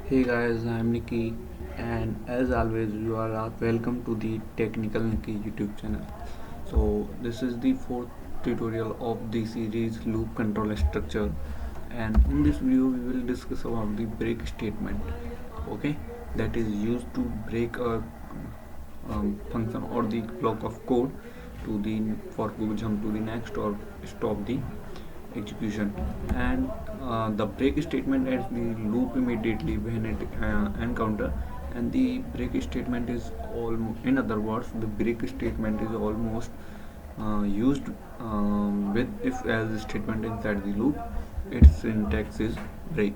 Hey guys, I'm Nikki, and as always, you are welcome to the Technical Nikki YouTube channel. So, this is the fourth tutorial of the series Loop Control Structure, and in this video, we will discuss about the break statement. Okay, that is used to break a function or the block of code to the for jump to the next or stop the execution. And the break statement adds the loop immediately when it encounter. And the break statement is in other words, the break statement is almost used with if else statement inside the loop. Its syntax is break.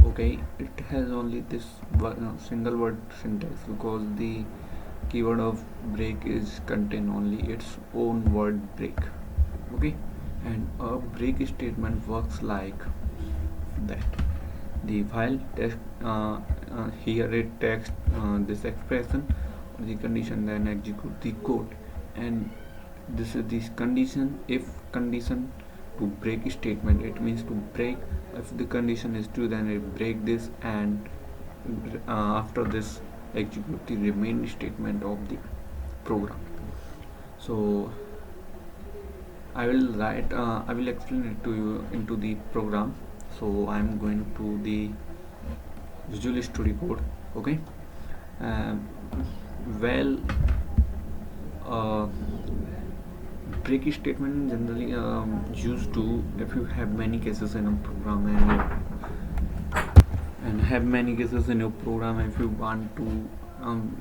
Okay, it has only this single word syntax because the keyword of break is contain only its own word break. Okay, and a break statement works like that. The file text here it text this expression or the condition, then execute the code. And this is this condition if condition to break statement. It means to break. If the condition is true, then it break this, and after this execute the remaining statement of the program. So I will explain it to you into the program. So I'm going to the Visual Studio Code. Okay. um, well uh, break statement generally used to if you have many cases in a program, and have many cases in your program. If you want to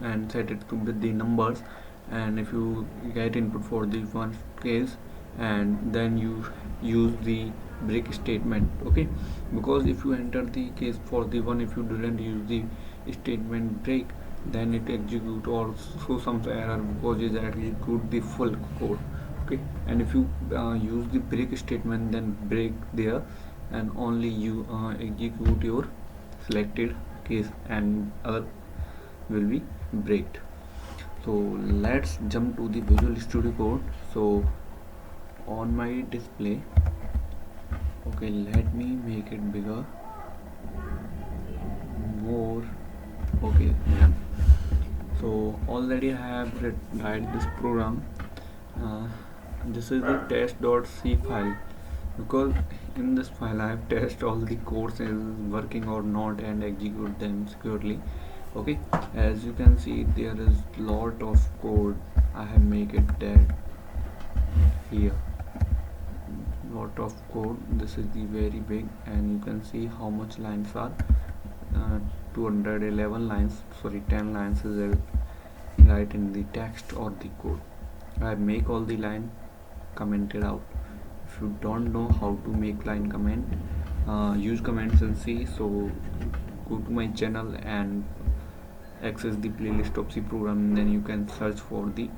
and set it to with the numbers, and if you get input for the one case, and then you use the break statement. Okay, because if you enter the case for the one, if you didn't use the statement break, then it execute or show some error because it execute the full code. Okay, and if you use the break statement, then break there, and only you execute your selected case, and other will be breaked. So let's jump to the Visual Studio Code. So on my display, okay, let me make it bigger, more. Okay, yeah. So already I have write this program. uh, this is the test.c file, because in this file I have test all the codes is working or not and execute them securely. Okay, as you can see, there is lot of code. I have make it that here, lot of code. This is the very big, and you can see how much lines are. 211 lines, sorry, 10 lines is right in the text or the code. I make all the line commented out. If you don't know how to make line comment, use comments and see. So go to my channel and access the playlist of C program, and then you can search for the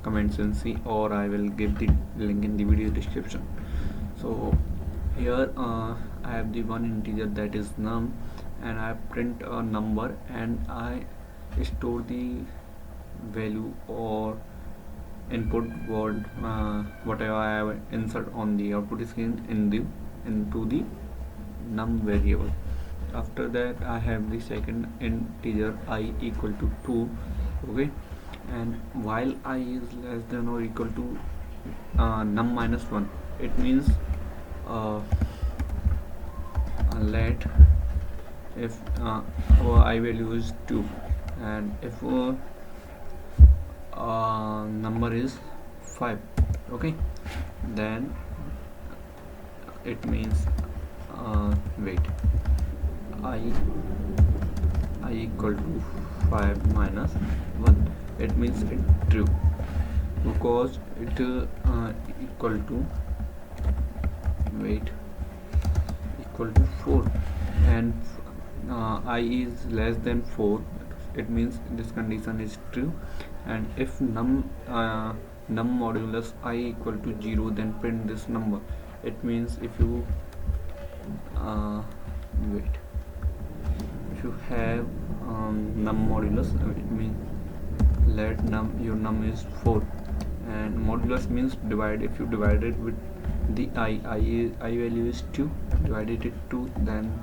comments and see, or I will give the link in the video description. So here I have the one integer that is num, and I print a number, and I store the value or input word whatever I have insert on the output screen into the num variable. After that I have the second integer I equal to 2. Okay, and while I is less than or equal to num minus 1, it means uh, let if our I value is 2, and if number is 5. Okay, then it means wait, I equal to 5 minus 1, it means it true, because it equal to wait equal to 4, and I is less than 4, it means this condition is true. And if num modulus I equal to 0, then print this number. It means if you wait if you have num modulus, it means let your num is 4, and modulus means divide. If you divide it with the I value is 2, divided it 2, then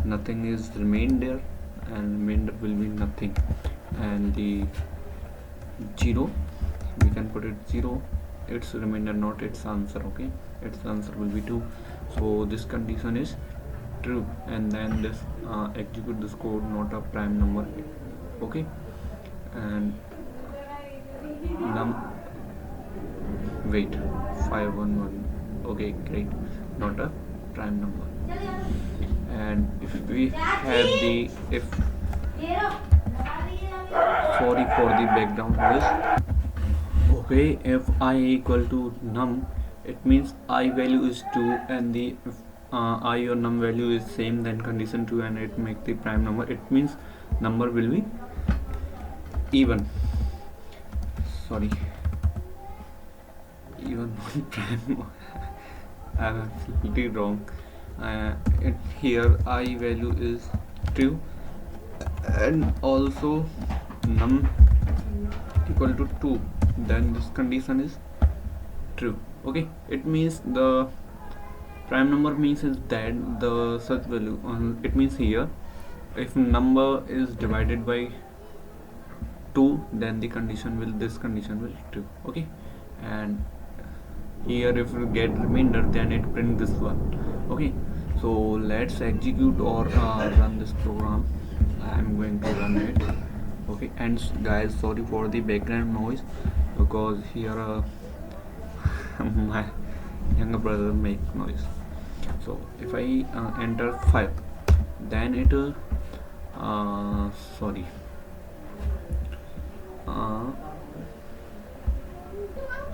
nothing is remain there, and remainder will be nothing. And the 0, we can put it 0, its remainder, not its answer. Okay, its answer will be 2. So this condition is true, and then this execute this code, not a prime number. Okay, and num wait 511. Okay, great, not a prime number. And if we have the if sorry for the background noise. Okay, if I equal to num, it means I value is 2, and the I or num value is same, then condition 2, and it makes the prime number. It means number will be even. Sorry, even prime. I'm absolutely wrong. Here I value is 2, and also num equal to 2, then this condition is true. Okay, it means the prime number means is that the such value, it means here if number is divided by 2, then the condition will, this condition will true. Okay, and here if you get remainder, then it print this one. Okay, so let's execute or run this program. I'm going to run it. Okay, and guys, sorry for the background noise, because here my younger brother make noise. So if I enter 5, then it sorry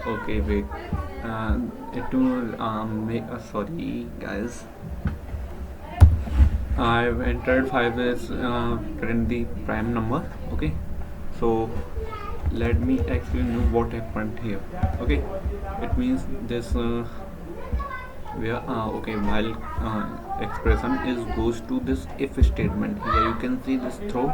okay, wait, it will make sorry guys, I've entered 5 as print the prime number. Okay, so let me explain you what happened here. Okay, it means this where okay, while expression is goes to this if statement. Here you can see this throw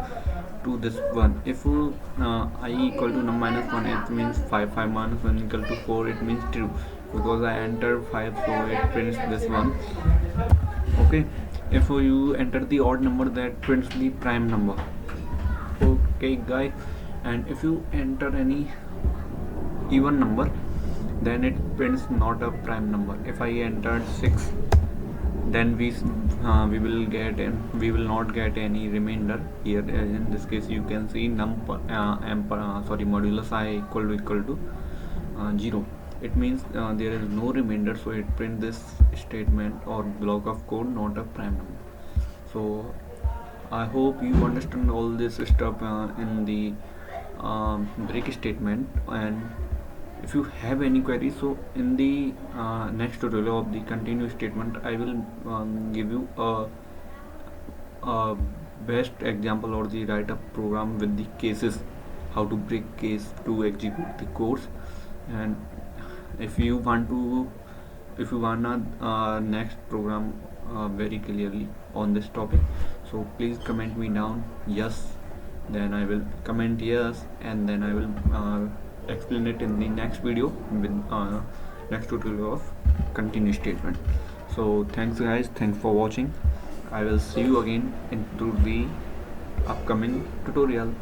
to this one. If I equal to num minus 1, it means 5 minus 1 equal to 4, it means true, because I entered 5, so it prints this one. Okay, if you enter the odd number, that prints the prime number. Okay guys, and if you enter any even number, then it prints not a prime number. If I entered 6, then we will get, and we will not get any remainder. Here in this case you can see num sorry modulus I equal to 0. It means there is no remainder, so it print this statement or block of code, not a prime number. So I hope you understand all this stuff in the break statement. And if you have any queries, so in the next tutorial of the continue statement, I will give you a best example or the write up program with the cases, how to break case to execute the codes. And if you want a next program very clearly on this topic, so please comment me down yes, then I will comment yes, and then I will explain it in the next video with next tutorial of continue statement. So thanks guys, thanks for watching. I will see you again into the upcoming tutorial.